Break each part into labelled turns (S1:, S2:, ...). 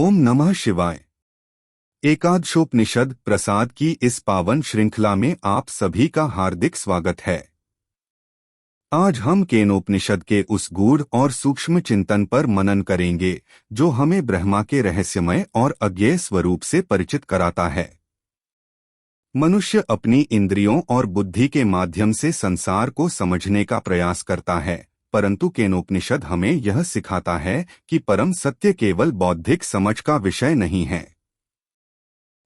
S1: ओम नमः शिवाय। एकादशोपनिषद प्रसाद की इस पावन श्रृंखला में आप सभी का हार्दिक स्वागत है। आज हम केनोपनिषद के उस गूढ़ और सूक्ष्म चिंतन पर मनन करेंगे जो हमें ब्रह्मा के रहस्यमय और अज्ञेय स्वरूप से परिचित कराता है। मनुष्य अपनी इंद्रियों और बुद्धि के माध्यम से संसार को समझने का प्रयास करता है, परंतु केनोपनिषद हमें यह सिखाता है कि परम सत्य केवल बौद्धिक समझ का विषय नहीं है।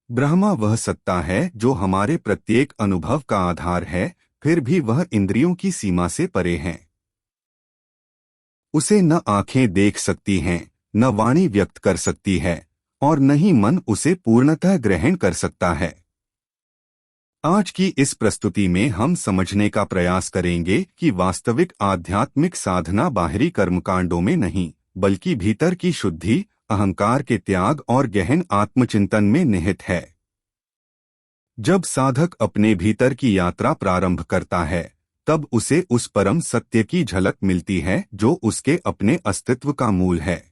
S1: ब्रह्मा वह सत्ता है जो हमारे प्रत्येक अनुभव का आधार है, फिर भी वह इंद्रियों की सीमा से परे है। उसे न आंखें देख सकती हैं, न वाणी व्यक्त कर सकती है और न ही मन उसे पूर्णतः ग्रहण कर सकता है। आज की इस प्रस्तुति में हम समझने का प्रयास करेंगे कि वास्तविक आध्यात्मिक साधना बाहरी कर्मकांडों में नहीं, बल्कि भीतर की शुद्धि, अहंकार के त्याग और गहन आत्मचिंतन में निहित है। जब साधक अपने भीतर की यात्रा प्रारंभ करता है, तब उसे उस परम सत्य की झलक मिलती है जो उसके अपने अस्तित्व का मूल है।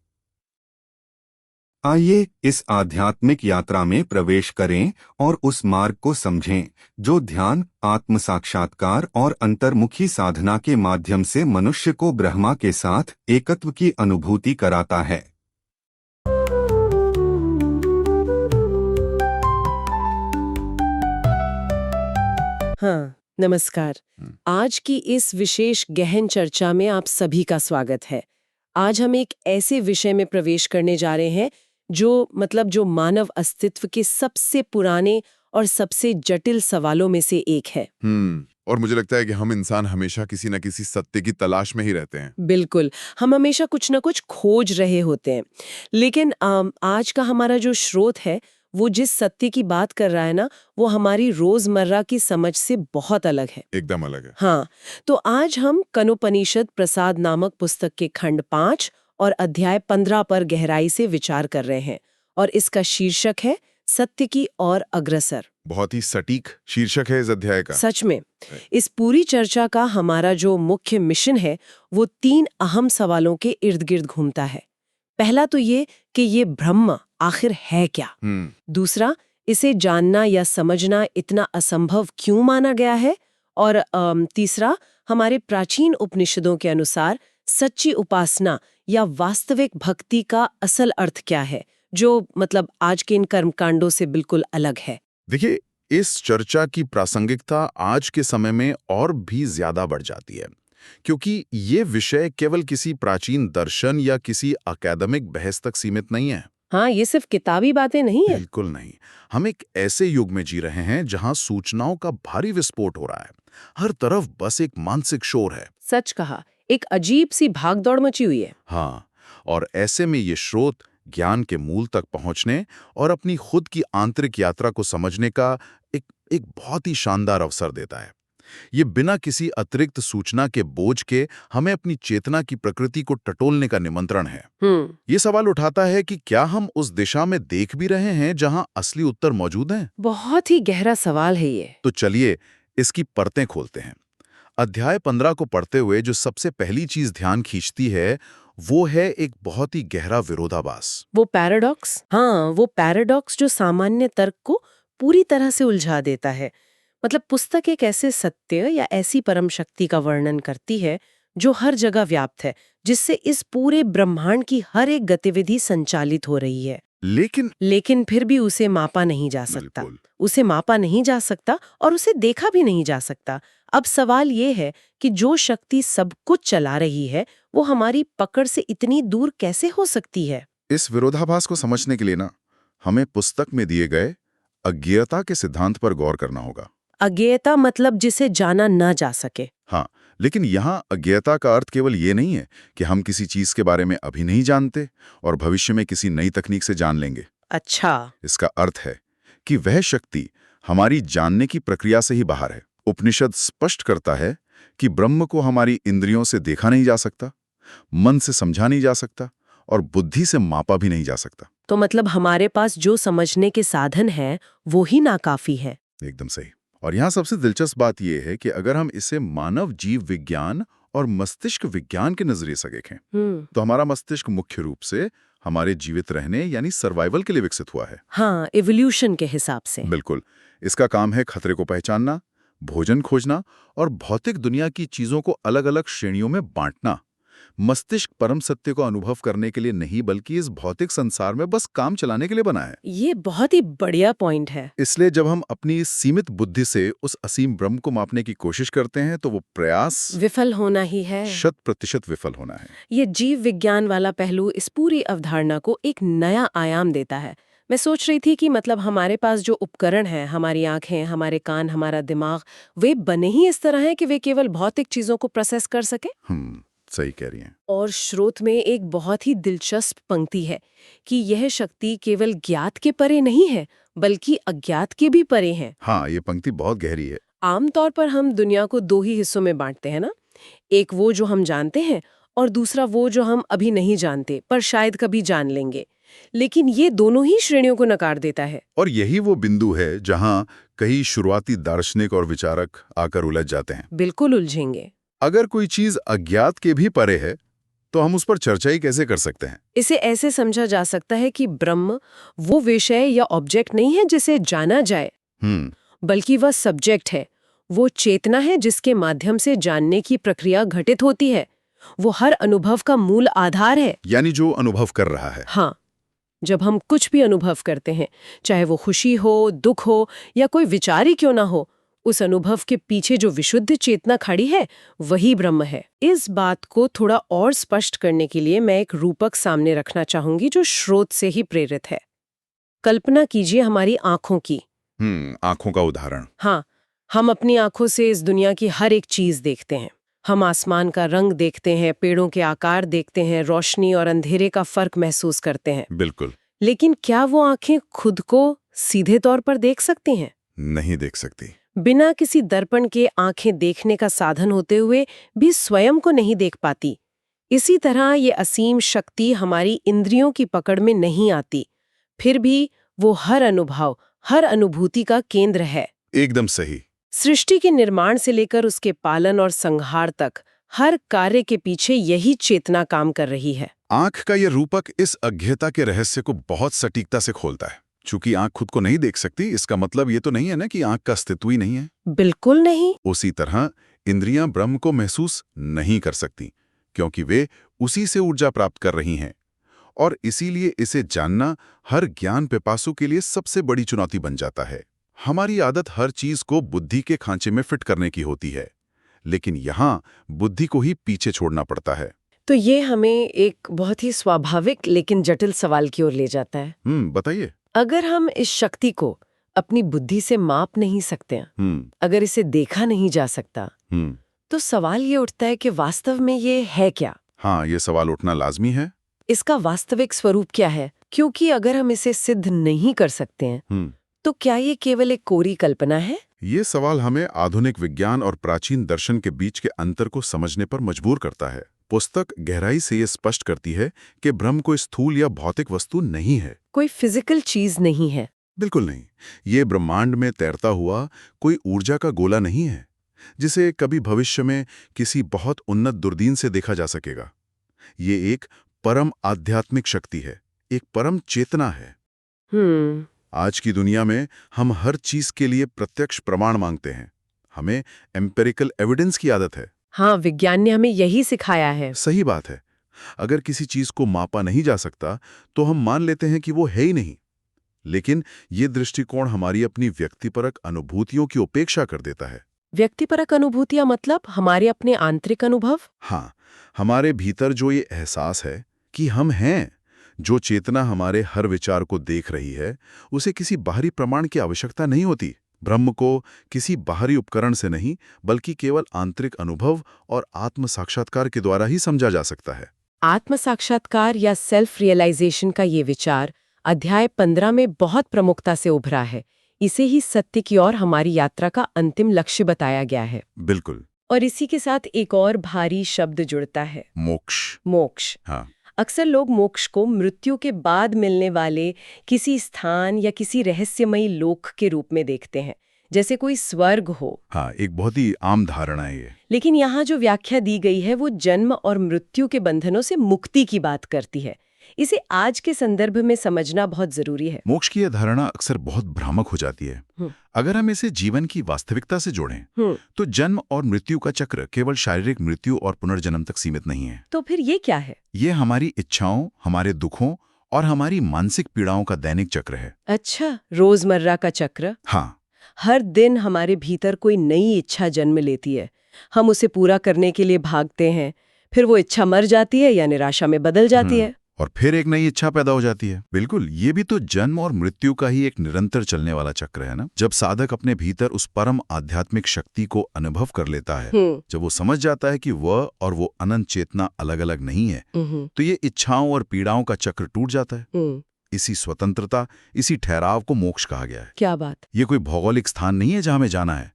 S1: आइए इस आध्यात्मिक यात्रा में प्रवेश करें और उस मार्ग को समझें जो ध्यान, आत्म साक्षात्कार और अंतर्मुखी साधना के माध्यम से मनुष्य को ब्रह्मा के साथ एकत्व की अनुभूति कराता है।
S2: हाँ, नमस्कार। आज की इस विशेष गहन चर्चा में आप सभी का स्वागत है। आज हम एक ऐसे विषय में प्रवेश करने जा रहे हैं जो मानव अस्तित्व के सबसे पुराने और सबसे जटिल सवालों में से एक है।
S3: और मुझे लगता है कि हम इंसान हमेशा किसी न किसी सत्य की तलाश में ही रहते हैं।
S2: बिल्कुल, हम हमेशा कुछ न कुछ खोज रहे होते हैं। लेकिन आज का हमारा जो स्रोत है, वो जिस सत्य की बात कर रहा है ना, वो हमारी रोजमर्रा की समझ से बहुत अलग है।
S3: एकदम अलग है।
S2: हाँ, तो आज हम कनोपनिषद प्रसाद नामक पुस्तक के खंड 5 और अध्याय 15 पर गहराई से विचार कर रहे हैं, और इसका शीर्षक है सत्य की ओर अग्रसर।
S3: बहुत ही सटीक शीर्षक है इस अध्याय का।
S2: सच में इस पूरी चर्चा का हमारा जो मुख्य मिशन है, वो 3 अहम सवालों के इर्द गिर्द घूमता है। पहला तो ये कि ये ब्रह्म आखिर है क्या। दूसरा, इसे जानना या समझना इतना असंभव क्यों माना गया है। और तीसरा, हमारे प्राचीन उपनिषदों के अनुसार सच्ची उपासना या वास्तविक भक्ति का असल अर्थ क्या है, जो आज के इन कर्मकांडों से बिल्कुल अलग है।
S3: देखिए, इस चर्चा की प्रासंगिकता आज के समय में और भी ज्यादा बढ़ जाती है, क्योंकि ये विषय केवल किसी प्राचीन दर्शन या किसी अकादमिक बहस तक सीमित नहीं है।
S2: हाँ, ये सिर्फ किताबी बातें नहीं है।
S3: बिल्कुल नहीं। हम एक ऐसे युग में जी रहे हैं जहां सूचनाओं का भारी विस्फोट हो रहा है। हर तरफ बस एक मानसिक शोर है।
S2: सच कहा, एक अजीब सी भागदौड़ मची हुई है।
S3: हाँ, और ऐसे में ये स्रोत ज्ञान के मूल तक पहुंचने और अपनी खुद की आंतरिक यात्रा को समझने का एक बहुत ही शानदार अवसर देता है। ये बिना किसी अतिरिक्त सूचना के बोझ के हमें अपनी चेतना की प्रकृति को टटोलने का निमंत्रण है। ये सवाल उठाता है कि क्या हम उस दिशा में देख भी रहे हैं जहां असली उत्तर मौजूद हैं?
S2: बहुत ही गहरा सवाल है ये।
S3: तो चलिए इसकी परतें खोलते हैं। अध्याय 15 को पढ़ते हुए जो सबसे पहली चीज ध्यान खींचती है, वो है एक बहुत ही गहरा विरोधाभास।
S2: वो पैराडॉक्स। हाँ, वो पैराडॉक्स जो सामान्य तर्क को पूरी तरह से उलझा देता है। पुस्तक एक ऐसे सत्य या ऐसी परम शक्ति का वर्णन करती है जो हर जगह व्याप्त है, जिससे इस पूरे ब्रह्मांड की हर एक गतिविधि संचालित हो रही है। लेकिन फिर भी उसे मापा नहीं जा सकता। उसे मापा नहीं जा सकता और उसे देखा भी नहीं जा सकता। अब सवाल ये है कि जो शक्ति सब कुछ चला रही है, वो हमारी पकड़ से इतनी दूर कैसे हो सकती है?
S3: इस विरोधाभास को समझने के लिए ना, हमें पुस्तक में दिए गए अज्ञेयता के सिद्धांत पर गौर करना होगा।
S2: अज्ञेयता मतलब जिसे जाना न जा सके।
S3: हाँ, लेकिन यहाँ अज्ञेयता का अर्थ केवल ये नहीं है कि हम किसी चीज के बारे में अभी नहीं जानते और भविष्य में किसी नई तकनीक से जान लेंगे।
S2: अच्छा।
S3: इसका अर्थ है कि वह शक्ति हमारी जानने की प्रक्रिया से ही बाहर है। उपनिषद स्पष्ट करता है कि ब्रह्म को हमारी इंद्रियों से देखा नहीं जा सकता, मन से समझा नहीं जा सकता और बुद्धि से मापा भी नहीं जा सकता।
S2: तो हमारे पास जो समझने के साधन हैं, वो ही नाकाफी है।
S3: एकदम सही। और यहाँ सबसे दिलचस्प बात यह है कि अगर हम इसे मानव जीव विज्ञान और मस्तिष्क विज्ञान के नजरिए से देखें, तो हमारा मस्तिष्क मुख्य रूप से हमारे जीवित रहने यानी सर्वाइवल के लिए विकसित हुआ है।
S2: हाँ, इवोल्यूशन के हिसाब से।
S3: बिल्कुल। इसका काम है खतरे को पहचानना, भोजन खोजना और भौतिक दुनिया की चीजों को अलग-अलग श्रेणियों में बांटना। मस्तिष्क परम सत्य को अनुभव करने के लिए नहीं, बल्कि इस भौतिक संसार में बस काम चलाने के लिए बना है।
S2: ये बहुत ही बढ़िया पॉइंट है।
S3: इसलिए जब हम अपनी इस सीमित बुद्धि से उस असीम ब्रह्म को मापने की कोशिश करते हैं, तो वो प्रयास
S2: विफल होना ही है।
S3: 100% विफल होना है।
S2: ये जीव विज्ञान वाला पहलू इस पूरी अवधारणा को एक नया आयाम देता है। मैं सोच रही थी कि मतलब हमारे पास जो उपकरण हैं, हमारी आंखें, हमारे कान, हमारा दिमाग, वे बने ही इस तरह हैं कि वे केवल भौतिक चीजों को प्रोसेस कर सके।
S3: सही कह रही हैं।
S2: और स्रोत में एक बहुत ही दिलचस्प पंक्ति है कि यह शक्ति केवल ज्ञात के परे नहीं है, बल्कि अज्ञात के भी परे है।
S3: हाँ, ये पंक्ति बहुत गहरी है।
S2: आमतौर पर हम दुनिया को दो ही हिस्सों में बांटते हैं ना, एक वो जो हम जानते हैं और दूसरा वो जो हम अभी नहीं जानते पर शायद कभी जान लेंगे। लेकिन ये दोनों ही श्रेणियों को नकार देता है।
S3: और यही वो बिंदु है जहां कई शुरुआती दार्शनिक और विचारक आकर उलझ जाते हैं।
S2: बिल्कुल उलझेंगे।
S3: अगर कोई चीज अज्ञात के भी परे है, तो हम उस पर चर्चा ही कैसे कर सकते हैं?
S2: इसे ऐसे समझा जा सकता है कि ब्रह्म वो विषय या ऑब्जेक्ट नहीं है जिसे जाना जाए, बल्कि वह सब्जेक्ट है, वो चेतना है जिसके माध्यम से जानने की प्रक्रिया घटित होती है। वो हर अनुभव का मूल आधार है।
S3: यानी जो अनुभव कर रहा है।
S2: हाँ, जब हम कुछ भी अनुभव करते हैं, चाहे वो खुशी हो, दुख हो या कोई विचार ही क्यों ना हो, उस अनुभव के पीछे जो विशुद्ध चेतना खड़ी है वही ब्रह्म है। इस बात को थोड़ा और स्पष्ट करने के लिए मैं एक रूपक सामने रखना चाहूंगी जो स्रोत से ही प्रेरित है। कल्पना कीजिए हमारी आंखों की।
S3: आंखों का उदाहरण।
S2: हाँ, हम अपनी आंखों से इस दुनिया की हर एक चीज देखते हैं। हम आसमान का रंग देखते हैं, पेड़ों के आकार देखते हैं, रोशनी और अंधेरे का फर्क महसूस करते हैं।
S3: बिल्कुल।
S2: लेकिन क्या वो आंखें खुद को सीधे तौर पर देख सकती हैं?
S3: नहीं देख सकती।
S2: बिना किसी दर्पण के आंखें देखने का साधन होते हुए भी स्वयं को नहीं देख पाती। इसी तरह ये असीम शक्ति हमारी इंद्रियों की पकड़ में नहीं आती, फिर भी वो हर अनुभव, हर अनुभूति का केंद्र है।
S3: एकदम सही।
S2: सृष्टि के निर्माण से लेकर उसके पालन और संहार तक हर कार्य के पीछे यही चेतना काम कर रही है।
S3: आंख का यह रूपक इस अज्ञता के रहस्य को बहुत सटीकता से खोलता है। चूंकि आंख खुद को नहीं देख सकती, इसका मतलब ये तो नहीं है ना कि आंख का अस्तित्व ही नहीं है।
S2: बिल्कुल नहीं।
S3: उसी तरह इंद्रियां ब्रह्म को महसूस नहीं कर सकती, क्योंकि वे उसी से ऊर्जा प्राप्त कर रही हैं। और इसीलिए इसे जानना हर ज्ञान पिपासु के लिए सबसे बड़ी चुनौती बन जाता है। हमारी आदत हर चीज को बुद्धि के खांचे में फिट करने की होती है, लेकिन यहाँ बुद्धि को ही पीछे छोड़ना पड़ता है।
S2: तो ये हमें एक बहुत ही स्वाभाविक लेकिन जटिल सवाल की ओर ले जाता है।
S3: बताइए।
S2: अगर हम इस शक्ति को अपनी बुद्धि से माप नहीं सकते, अगर इसे देखा नहीं जा सकता, तो सवाल ये उठता है कि वास्तव में ये है क्या?
S3: हाँ, ये सवाल उठना लाजमी है।
S2: इसका वास्तविक स्वरूप क्या है? क्योंकि अगर हम इसे सिद्ध नहीं कर सकते हैं, तो क्या ये केवल एक कोरी कल्पना है?
S3: ये सवाल हमें आधुनिक विज्ञान और प्राचीन दर्शन के बीच के अंतर को समझने पर मजबूर करता है। पुस्तक गहराई से ये स्पष्ट करती है कि ब्रह्म कोई स्थूल या भौतिक वस्तु नहीं है,
S2: कोई फिजिकल चीज नहीं है।
S3: बिल्कुल नहीं। ये ब्रह्मांड में तैरता हुआ कोई ऊर्जा का गोला नहीं है, जिसे कभी भविष्य में किसी बहुत उन्नत दूरबीन से देखा जा सकेगा। ये एक परम आध्यात्मिक शक्ति है, एक परम चेतना है। आज की दुनिया में हम हर चीज के लिए प्रत्यक्ष प्रमाण मांगते हैं। हमें एम्पिरिकल एविडेंस की आदत है।
S2: हाँ, विज्ञान ने हमें यही सिखाया है।
S3: सही बात है। अगर किसी चीज को मापा नहीं जा सकता, तो हम मान लेते हैं कि वो है ही नहीं। लेकिन ये दृष्टिकोण हमारी अपनी व्यक्तिपरक अनुभूतियों की उपेक्षा कर देता है।
S2: व्यक्तिपरक अनुभूतियां मतलब हमारे अपने आंतरिक अनुभव?
S3: हाँ, हमारे भीतर जो ये एहसास है कि हम हैं, जो चेतना हमारे हर विचार को देख रही है, उसे किसी बाहरी प्रमाण की आवश्यकता नहीं होती। ब्रह्म को किसी बाहरी उपकरण से नहीं, बल्कि केवल आंतरिक अनुभव और आत्म साक्षात्कार के द्वारा ही समझा जा सकता है।
S2: आत्म साक्षात्कार या सेल्फ रियलाइजेशन का ये विचार अध्याय 15 में बहुत प्रमुखता से उभरा है। इसे ही सत्य की ओर हमारी यात्रा का अंतिम लक्ष्य बताया गया है।
S3: बिल्कुल।
S2: और इसी के साथ एक और भारी शब्द जुड़ता है,
S3: मोक्ष।
S2: मोक्ष।
S3: हाँ।
S2: अक्सर लोग मोक्ष को मृत्यु के बाद मिलने वाले किसी स्थान या किसी रहस्यमयी लोक के रूप में देखते हैं, जैसे कोई स्वर्ग हो।
S3: हाँ, एक बहुत ही आम धारणा है ये।
S2: लेकिन यहाँ जो व्याख्या दी गई है वो जन्म और मृत्यु के बंधनों से मुक्ति की बात करती है। इसे आज के संदर्भ में समझना बहुत जरूरी है।
S3: मोक्ष की यह धारणा अक्सर बहुत भ्रामक हो जाती है। अगर हम इसे जीवन की वास्तविकता से जोड़ें तो जन्म और मृत्यु का चक्र केवल शारीरिक मृत्यु और पुनर्जन्म तक सीमित नहीं है।
S2: तो फिर ये क्या है?
S3: ये हमारी इच्छाओं, हमारे दुखों और हमारी मानसिक पीड़ाओं का दैनिक चक्र है।
S2: अच्छा, रोजमर्रा का चक्र।
S3: हाँ,
S2: हर दिन हमारे भीतर कोई नई इच्छा जन्म लेती है, हम उसे पूरा करने के लिए भागते हैं, फिर वो इच्छा मर जाती है या निराशा में बदल जाती है,
S3: और फिर एक नई इच्छा पैदा हो जाती है। बिल्कुल, ये भी तो जन्म और मृत्यु का ही एक निरंतर चलने वाला चक्र है ना। जब साधक अपने भीतर उस परम आध्यात्मिक शक्ति को अनुभव कर लेता है, जब वो समझ जाता है कि वह और वो अनंत चेतना अलग अलग नहीं है, तो ये इच्छाओं और पीड़ाओं का चक्र टूट जाता है। इसी स्वतंत्रता, इसी ठहराव को मोक्ष कहा गया है।
S2: क्या बात!
S3: ये कोई भौगोलिक स्थान नहीं है जहां हमें जाना है,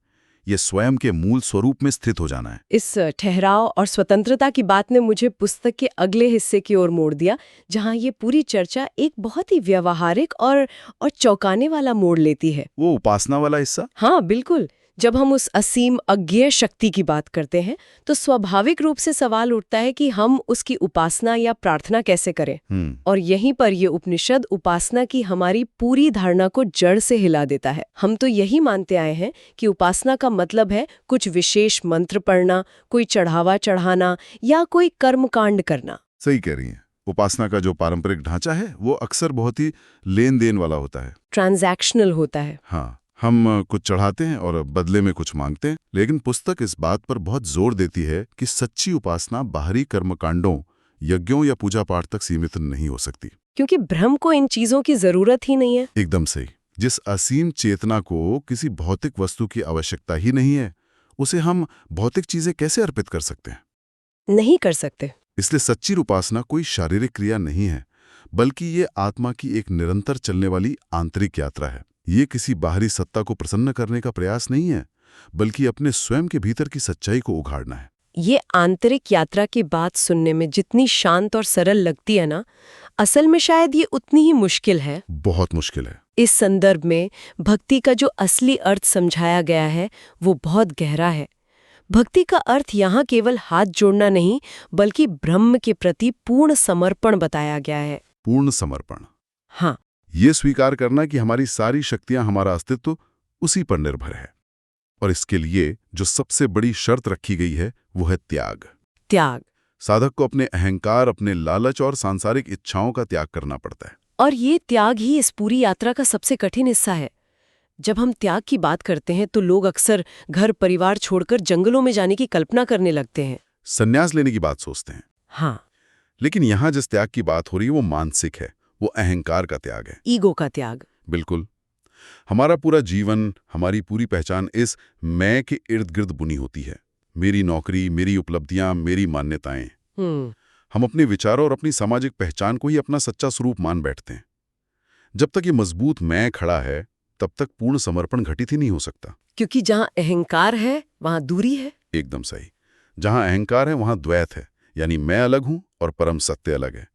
S3: ये स्वयं के मूल स्वरूप में स्थित हो जाना है।
S2: इस ठहराव और स्वतंत्रता की बात ने मुझे पुस्तक के अगले हिस्से की ओर मोड़ दिया, जहां ये पूरी चर्चा एक बहुत ही व्यावहारिक और चौंकाने वाला मोड़ लेती है।
S3: वो उपासना वाला हिस्सा?
S2: हाँ, बिल्कुल। जब हम उस असीम अज्ञेय शक्ति की बात करते हैं तो स्वाभाविक रूप से सवाल उठता है कि हम उसकी उपासना या प्रार्थना कैसे करें। और यहीं पर ये उपनिषद उपासना की हमारी पूरी धारणा को जड़ से हिला देता है। हम तो यही मानते आए हैं कि उपासना का मतलब है कुछ विशेष मंत्र पढ़ना, कोई चढ़ावा चढ़ाना या कोई कर्मकांड करना।
S3: सही कह रही हैं। उपासना का जो पारंपरिक ढांचा है वो अक्सर बहुत ही लेन देन वाला होता है,
S2: ट्रांजैक्शनल होता है।
S3: हाँ, हम कुछ चढ़ाते हैं और बदले में कुछ मांगते हैं। लेकिन पुस्तक इस बात पर बहुत जोर देती है कि सच्ची उपासना बाहरी कर्मकांडों, यज्ञों या पूजा पाठ तक सीमित नहीं हो सकती,
S2: क्योंकि ब्रह्म को इन चीजों की जरूरत ही नहीं है।
S3: एकदम सही। जिस असीम चेतना को किसी भौतिक वस्तु की आवश्यकता ही नहीं है, उसे हम भौतिक चीजें कैसे अर्पित कर सकते हैं?
S2: नहीं कर सकते।
S3: इसलिए सच्ची उपासना कोई शारीरिक क्रिया नहीं है, बल्कि ये आत्मा की एक निरंतर चलने वाली आंतरिक यात्रा है। ये किसी बाहरी सत्ता को प्रसन्न करने का प्रयास नहीं है, बल्कि अपने स्वयं के भीतर की सच्चाई को उघाड़ना है।
S2: ये आंतरिक यात्रा की बात सुनने में जितनी शांत और सरल लगती है ना, असल में शायद ये उतनी ही मुश्किल है।
S3: बहुत मुश्किल है।
S2: इस संदर्भ में भक्ति का जो असली अर्थ समझाया गया है वो बहुत गहरा है। भक्ति का अर्थ यहाँ केवल हाथ जोड़ना नहीं, बल्कि ब्रह्म के प्रति पूर्ण समर्पण बताया गया है।
S3: पूर्ण समर्पण।
S2: हाँ,
S3: ये स्वीकार करना कि हमारी सारी शक्तियां, हमारा अस्तित्व उसी पर निर्भर है। और इसके लिए जो सबसे बड़ी शर्त रखी गई है वो है त्याग।
S2: त्याग।
S3: साधक को अपने अहंकार, अपने लालच और सांसारिक इच्छाओं का त्याग करना पड़ता है।
S2: और ये त्याग ही इस पूरी यात्रा का सबसे कठिन हिस्सा है। जब हम त्याग की बात करते हैं तो लोग अक्सर घर परिवार छोड़कर जंगलों में जाने की कल्पना करने लगते हैं,
S3: संन्यास लेने की बात सोचते हैं।
S2: हाँ,
S3: लेकिन यहाँ जिस त्याग की बात हो रही है वो मानसिक है, वो अहंकार का त्याग है,
S2: ईगो का त्याग।
S3: बिल्कुल। हमारा पूरा जीवन, हमारी पूरी पहचान इस मैं के इर्द गिर्द बुनी होती है। मेरी नौकरी, मेरी उपलब्धियां, मेरी मान्यताएं। हम अपने विचारों और अपनी सामाजिक पहचान को ही अपना सच्चा स्वरूप मान बैठते हैं। जब तक ये मजबूत मैं खड़ा है, तब तक पूर्ण समर्पण घटित ही नहीं हो सकता।
S2: क्योंकि जहां अहंकार है वहां दूरी है।
S3: एकदम सही। जहां अहंकार है वहां द्वैत है, यानी मैं अलग हूं और परम सत्य अलग है।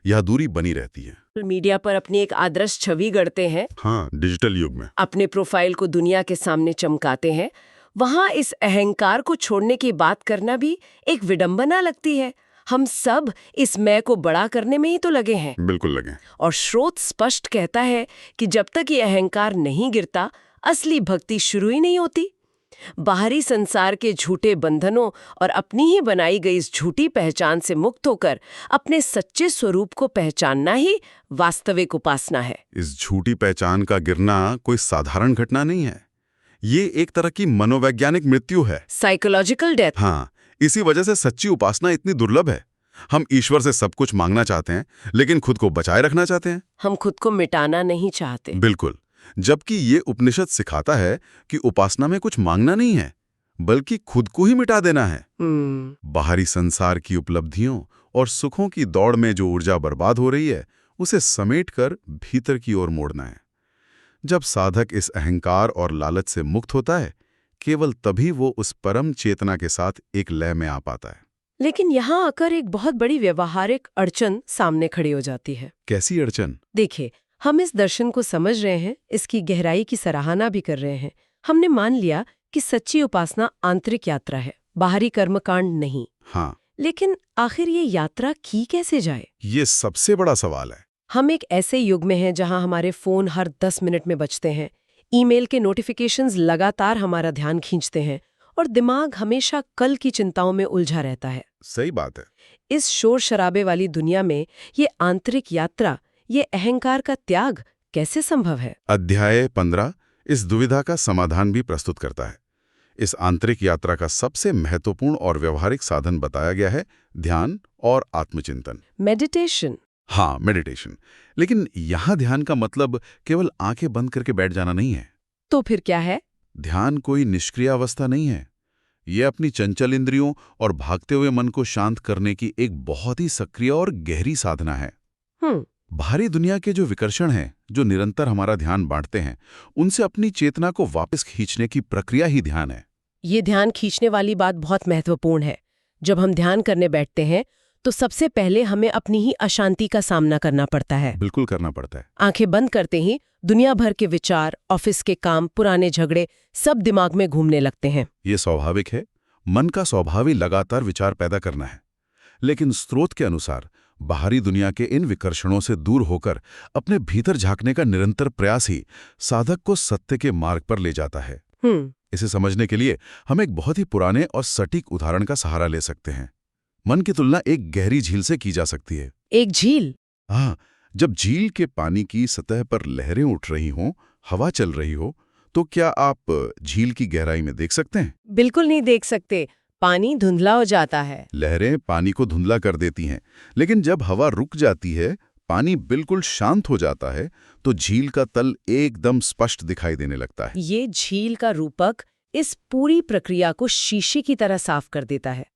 S3: यह दूरी बनी रहती है।
S2: मीडिया पर अपनी एक आदर्श छवि गढ़ते हैं,
S3: हाँ, डिजिटल युग में
S2: अपने प्रोफाइल को दुनिया के सामने चमकाते हैं। वहां इस अहंकार को छोड़ने की बात करना भी एक विडंबना लगती है। हम सब इस मैं को बड़ा करने में ही तो लगे हैं।
S3: बिल्कुल लगे।
S2: और स्रोत स्पष्ट कहता है कि जब तक ये अहंकार नहीं गिरता, असली भक्ति शुरू ही नहीं होती। बाहरी संसार के झूठे बंधनों और अपनी ही बनाई गई इस झूठी पहचान से मुक्त होकर अपने सच्चे स्वरूप को पहचानना ही वास्तविक उपासना है।
S3: इस झूठी पहचान का गिरना कोई साधारण घटना नहीं है। ये एक तरह की मनोवैज्ञानिक मृत्यु है,
S2: साइकोलॉजिकल डेथ।
S3: हाँ, इसी वजह से सच्ची उपासना इतनी दुर्लभ है। हम ईश्वर से सब कुछ मांगना चाहते हैं, लेकिन खुद को बचाए रखना चाहते हैं।
S2: हम खुद को मिटाना नहीं चाहते।
S3: बिल्कुल। जबकि ये उपनिषद सिखाता है कि उपासना में कुछ मांगना नहीं है, बल्कि खुद को ही मिटा देना है। बाहरी संसार की उपलब्धियों और सुखों की दौड़ में जो ऊर्जा बर्बाद हो रही है, उसे समेटकर भीतर की ओर मोड़ना है। जब साधक इस अहंकार और लालच से मुक्त होता है, केवल तभी वो उस परम चेतना के साथ एक लय में आ पाता है।
S2: लेकिन यहाँ आकर एक बहुत बड़ी व्यवहारिक अड़चन सामने खड़ी हो जाती है।
S3: कैसी अड़चन?
S2: देखिए, हम इस दर्शन को समझ रहे हैं, इसकी गहराई की सराहना भी कर रहे हैं। हमने मान लिया कि सच्ची उपासना आंतरिक यात्रा है, बाहरी कर्मकांड नहीं।
S3: हाँ।
S2: लेकिन आखिर ये यात्रा की कैसे जाए?
S3: ये सबसे बड़ा सवाल है।
S2: हम एक ऐसे युग में हैं जहां हमारे फोन हर 10 मिनट में बजते हैं, ईमेल के नोटिफिकेशंस लगातार हमारा ध्यान खींचते हैं और दिमाग हमेशा कल की चिंताओं में उलझा रहता है।
S3: सही बात है।
S2: इस शोर शराबे वाली दुनिया में ये आंतरिक यात्रा, ये अहंकार का त्याग कैसे संभव है?
S3: अध्याय 15 इस दुविधा का समाधान भी प्रस्तुत करता है। इस आंतरिक यात्रा का सबसे महत्वपूर्ण और व्यवहारिक साधन बताया गया है ध्यान और आत्मचिंतन।
S2: मेडिटेशन।
S3: हाँ, मेडिटेशन। लेकिन यहाँ ध्यान का मतलब केवल आंखें बंद करके बैठ जाना नहीं है।
S2: तो फिर क्या है?
S3: ध्यान कोई निष्क्रिय अवस्था नहीं है। ये अपनी चंचल इंद्रियों और भागते हुए मन को शांत करने की एक बहुत ही सक्रिय और गहरी साधना है। बाहरी दुनिया के जो विकर्षण हैं, जो निरंतर हमारा ध्यान बांटते हैं, उनसे अपनी चेतना को वापस खींचने की प्रक्रिया ही ध्यान है।
S2: ये ध्यान खींचने वाली बात बहुत महत्वपूर्ण है। जब हम ध्यान करने बैठते हैं तो सबसे पहले हमें अपनी ही अशांति का सामना करना पड़ता है।
S3: बिल्कुल करना पड़ता है।
S2: आंखें बंद करते ही दुनिया भर के विचार, ऑफिस के काम, पुराने झगड़े सब दिमाग में घूमने लगते हैं।
S3: ये स्वाभाविक है। मन का स्वभाव ही लगातार विचार पैदा करना है। लेकिन स्रोत के अनुसार बाहरी दुनिया के इन विकर्षणों से दूर होकर अपने भीतर झांकने का निरंतर प्रयास ही साधक को सत्य के मार्ग पर ले जाता है। इसे समझने के लिए हम एक बहुत ही पुराने और सटीक उदाहरण का सहारा ले सकते हैं। मन की तुलना एक गहरी झील से की जा सकती है।
S2: एक झील?
S3: हाँ, जब झील के पानी की सतह पर लहरें उठ रही हों, हवा चल रही हो, तो क्या आप झील की गहराई में देख सकते हैं?
S2: बिल्कुल नहीं देख सकते। पानी धुंधला हो जाता है।
S3: लहरें पानी को धुंधला कर देती हैं, लेकिन जब हवा रुक जाती है, पानी बिल्कुल शांत हो जाता है, तो झील का तल एकदम स्पष्ट दिखाई देने लगता है।
S2: ये झील का रूपक इस पूरी प्रक्रिया को शीशे की तरह साफ कर देता है।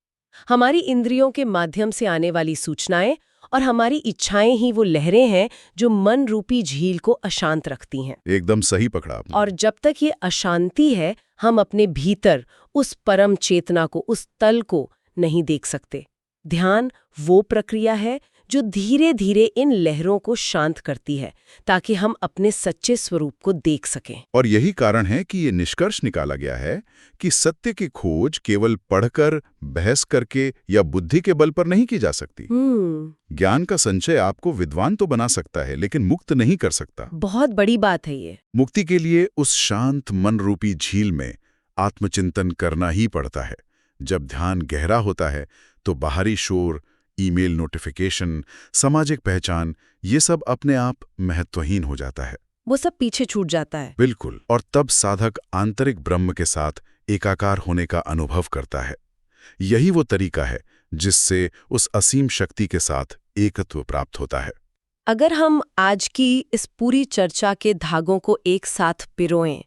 S2: हमारी इंद्रियों के माध्यम से आने वाली सूचनाएं और हमारी इच्छाएं ही वो लहरें हैं जो मन रूपी झील को अशांत रखती हैं।
S3: एकदम सही पकड़ा आपने।
S2: और जब तक ये अशांति है, हम अपने भीतर उस परम चेतना को, उस तल को नहीं देख सकते। ध्यान वो प्रक्रिया है जो धीरे धीरे इन लहरों को शांत करती है, ताकि हम अपने सच्चे स्वरूप को देख सकें।
S3: और यही कारण है कि ये निष्कर्ष निकाला गया है कि सत्य की खोज केवल पढ़कर, बहस करके या बुद्धि के बल पर नहीं की जा सकती। ज्ञान का संचय आपको विद्वान तो बना सकता है, लेकिन मुक्त नहीं कर सकता।
S2: बहुत बड़ी बात है ये।
S3: मुक्ति के लिए उस शांत मन रूपी झील में आत्मचिंतन करना ही पड़ता है। जब ध्यान गहरा होता है तो बाहरी शोर, ईमेल नोटिफिकेशन, सामाजिक पहचान, ये सब अपने आप महत्वहीन हो जाता है।
S2: वो सब पीछे छूट जाता है।
S3: बिल्कुल। और तब साधक आंतरिक ब्रह्म के साथ एकाकार होने का अनुभव करता है। यही वो तरीका है जिससे उस असीम शक्ति के साथ एकत्व प्राप्त होता है।
S2: अगर हम आज की इस पूरी चर्चा के धागों को एक साथ पिरोएं,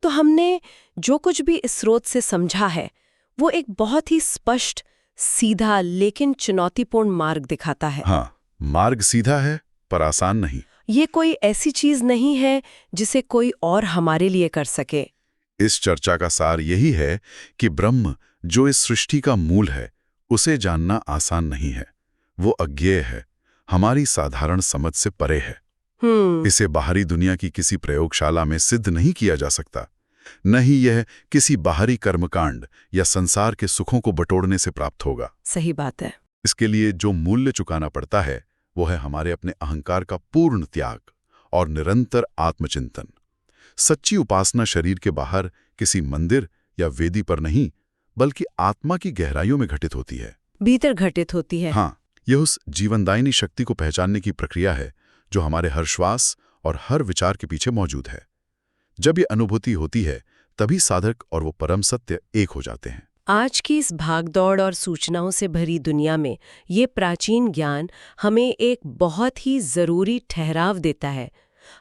S2: तो हमने जो कुछ भी इस स्रोत से समझा है, वो एक बहुत ही स्पष्ट, सीधा लेकिन चुनौतीपूर्ण मार्ग दिखाता है।
S3: हाँ, मार्ग सीधा है पर आसान नहीं।
S2: ये कोई ऐसी चीज नहीं है जिसे कोई और हमारे लिए कर सके।
S3: इस चर्चा का सार यही है कि ब्रह्म, जो इस सृष्टि का मूल है, उसे जानना आसान नहीं है। वो अज्ञेय है, हमारी साधारण समझ से परे है। इसे बाहरी दुनिया की किसी प्रयोगशाला में सिद्ध नहीं किया जा सकता। न ही यह किसी बाहरी कर्मकांड या संसार के सुखों को बटोरने से प्राप्त होगा।
S2: सही बात है।
S3: इसके लिए जो मूल्य चुकाना पड़ता है, वो है हमारे अपने अहंकार का पूर्ण त्याग और निरंतर आत्मचिंतन। सच्ची उपासना शरीर के बाहर किसी मंदिर या वेदी पर नहीं, बल्कि आत्मा की गहराइयों में घटित होती है,
S2: भीतर घटित होती है।
S3: हाँ, यह उस जीवनदायिनी शक्ति को पहचानने की प्रक्रिया है जो हमारे हर श्वास और हर विचार के पीछे मौजूद है। जब ये अनुभूति होती है, तभी साधक और वो परम सत्य एक हो जाते हैं।
S2: आज की इस भागदौड़ और सूचनाओं से भरी दुनिया में ये प्राचीन ज्ञान हमें एक बहुत ही जरूरी ठहराव देता है।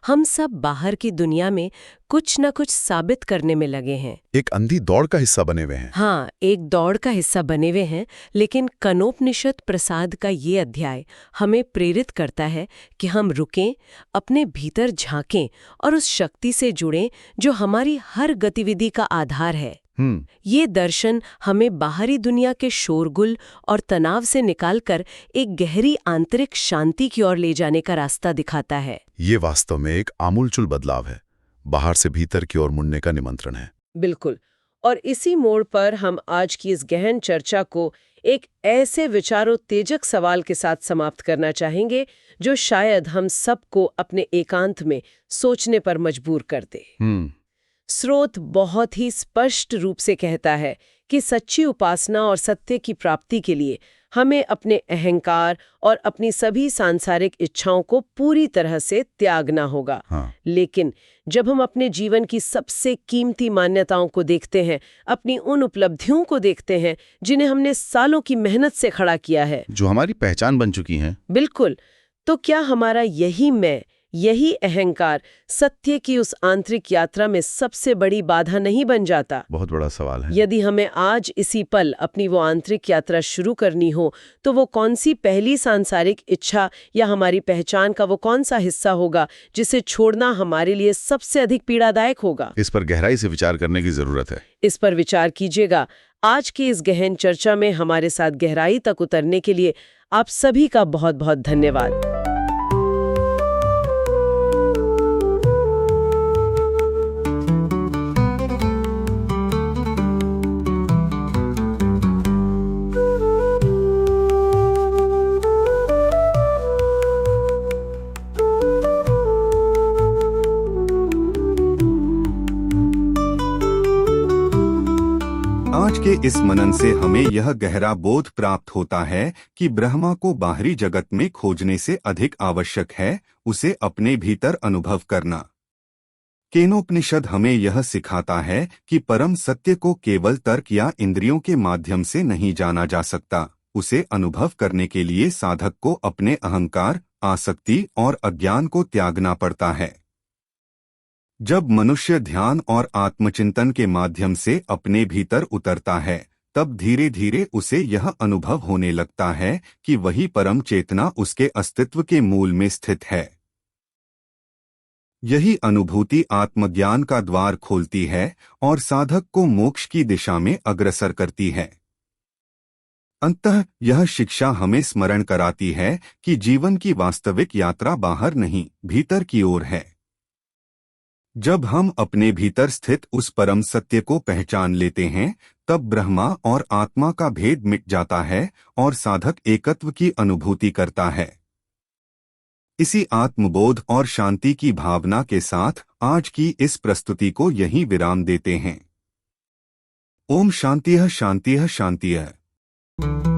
S2: हम सब बाहर की दुनिया में कुछ न कुछ साबित करने में लगे हैं।
S3: एक अंधी दौड़ का हिस्सा बने हुए हैं।
S2: हाँ, एक दौड़ का हिस्सा बने हुए हैं, लेकिन कनोपनिषद प्रसाद का ये अध्याय हमें प्रेरित करता है कि हम रुकें, अपने भीतर झांकें और उस शक्ति से जुड़ें जो हमारी हर गतिविधि का आधार है। ये दर्शन हमें बाहरी दुनिया के शोरगुल और तनाव से निकालकर एक गहरी आंतरिक शांति की ओर ले जाने का रास्ता दिखाता है।
S3: ये वास्तव में एक आमूलचूल बदलाव है, बाहर से भीतर की ओर मुड़ने का निमंत्रण है।
S2: बिल्कुल। और इसी मोड़ पर हम आज की इस गहन चर्चा को एक ऐसे विचारोत्तेजक सवाल के साथ समाप्त करना चाहेंगे जो शायद हम सबको अपने एकांत में सोचने पर मजबूर कर दे। स्रोत बहुत ही स्पष्ट रूप से कहता है कि सच्ची उपासना और सत्य की प्राप्ति के लिए हमें अपने अहंकार और अपनी सभी सांसारिक इच्छाओं को पूरी तरह से त्यागना होगा। लेकिन जब हम अपने जीवन की सबसे कीमती मान्यताओं को देखते हैं, अपनी उन उपलब्धियों को देखते हैं जिन्हें हमने सालों की मेहनत से खड़ा किया है,
S3: जो हमारी पहचान बन चुकी हैं,
S2: बिल्कुल, तो क्या हमारा यही मैं, यही अहंकार सत्य की उस आंतरिक यात्रा में सबसे बड़ी बाधा नहीं बन जाता?
S3: बहुत बड़ा सवाल है।
S2: यदि हमें आज इसी पल अपनी वो आंतरिक यात्रा शुरू करनी हो, तो वो कौन सी पहली सांसारिक इच्छा या हमारी पहचान का वो कौन सा हिस्सा होगा जिसे छोड़ना हमारे लिए सबसे अधिक पीड़ादायक होगा?
S3: इस पर गहराई से विचार करने की जरूरत है।
S2: इस पर विचार कीजिएगा। आज की इस गहन चर्चा में हमारे साथ गहराई तक उतरने के लिए आप सभी का बहुत बहुत धन्यवाद।
S1: आज के इस मनन से हमें यह गहरा बोध प्राप्त होता है कि ब्रह्मा को बाहरी जगत में खोजने से अधिक आवश्यक है उसे अपने भीतर अनुभव करना। केनोपनिषद हमें यह सिखाता है कि परम सत्य को केवल तर्क या इंद्रियों के माध्यम से नहीं जाना जा सकता। उसे अनुभव करने के लिए साधक को अपने अहंकार, आसक्ति और अज्ञान को त्यागना पड़ता है। जब मनुष्य ध्यान और आत्मचिंतन के माध्यम से अपने भीतर उतरता है, तब धीरे धीरे उसे यह अनुभव होने लगता है कि वही परम चेतना उसके अस्तित्व के मूल में स्थित है। यही अनुभूति आत्मज्ञान का द्वार खोलती है और साधक को मोक्ष की दिशा में अग्रसर करती है। अंततः यह शिक्षा हमें स्मरण कराती है कि जीवन की वास्तविक यात्रा बाहर नहीं, भीतर की ओर है। जब हम अपने भीतर स्थित उस परम सत्य को पहचान लेते हैं, तब ब्रह्मा और आत्मा का भेद मिट जाता है और साधक एकत्व की अनुभूति करता है। इसी आत्मबोध और शांति की भावना के साथ आज की इस प्रस्तुति को यहीं विराम देते हैं। ओम शांतिः शांतिः शांतिः।